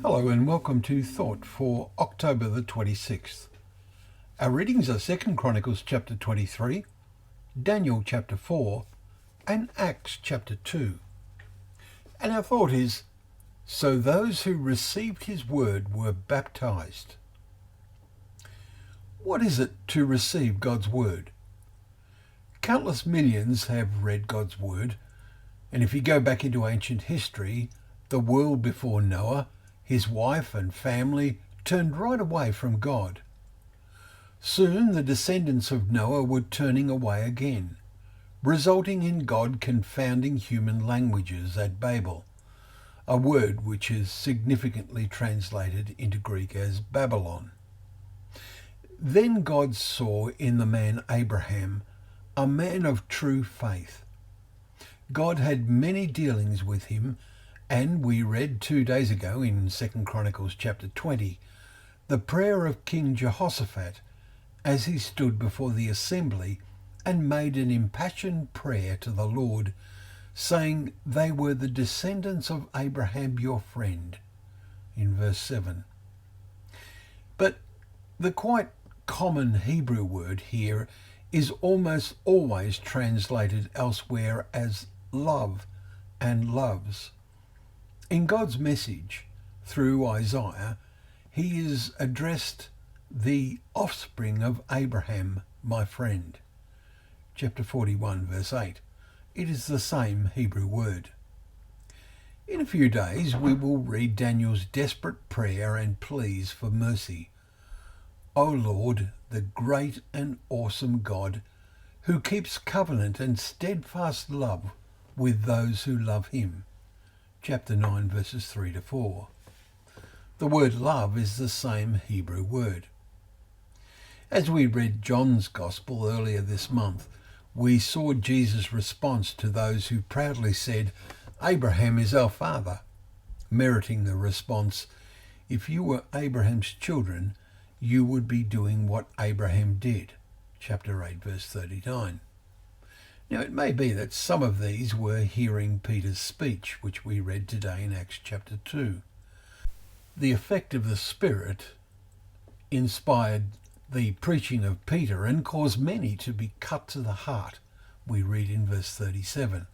Hello and welcome to Thought for October the 26th. Our readings are 2 Chronicles chapter 23, Daniel chapter 4 and Acts chapter 2. And our thought is, so those who received his word were baptized. What is it to receive God's word? Countless millions have read God's word, and if you go back into ancient history, the world before Noah, his wife and family turned right away from God. Soon the descendants of Noah were turning away again, resulting in God confounding human languages at Babel, a word which is significantly translated into Greek as Babylon. Then God saw in the man Abraham a man of true faith. God had many dealings with him, and we read 2 days ago in 2 Chronicles chapter 20, the prayer of King Jehoshaphat as he stood before the assembly and made an impassioned prayer to the Lord, saying they were the descendants of Abraham your friend, in verse 7. But the quite common Hebrew word here is almost always translated elsewhere as love and loves. In God's message, through Isaiah, he is addressed the offspring of Abraham, my friend. Chapter 41, verse 8. It is the same Hebrew word. In a few days, we will read Daniel's desperate prayer and pleas for mercy. O Lord, the great and awesome God, who keeps covenant and steadfast love with those who love him. Chapter 9, verses 3 to 4. The word love is the same Hebrew word. As we read John's Gospel earlier this month, we saw Jesus' response to those who proudly said, Abraham is our father, meriting the response, if you were Abraham's children, you would be doing what Abraham did. Chapter 8, verse 39. Now, it may be that some of these were hearing Peter's speech, which we read today in Acts chapter 2. The effect of the Spirit inspired the preaching of Peter and caused many to be cut to the heart, we read in verse 37.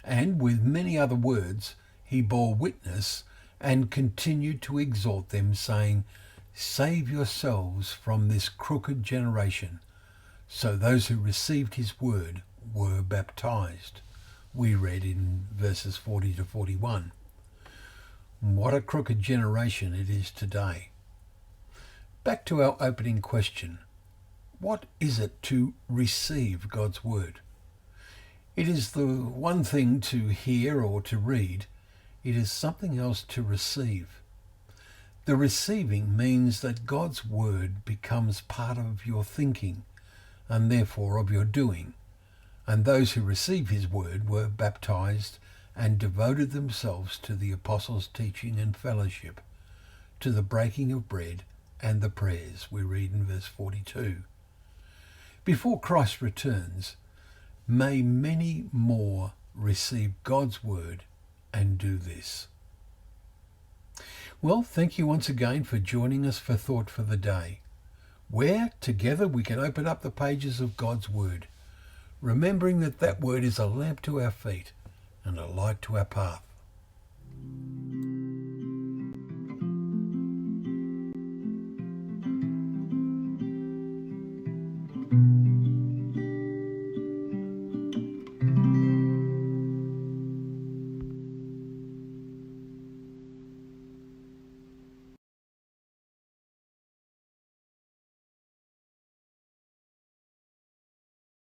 And with many other words he bore witness and continued to exhort them, saying, Save yourselves from this crooked generation. So those who received his word were baptized, we read in verses 40 to 41. What a crooked generation it is today. Back to our opening question. What is it to receive God's word? It is the one thing to hear or to read. It is something else to receive. The receiving means that God's word becomes part of your thinking and therefore of your doing. And those who receive his word were baptized and devoted themselves to the apostles' teaching and fellowship, to the breaking of bread and the prayers, we read in verse 42. Before Christ returns, may many more receive God's word and do this. Well, thank you once again for joining us for Thought for the Day, where together we can open up the pages of God's word, remembering that word is a lamp to our feet and a light to our path.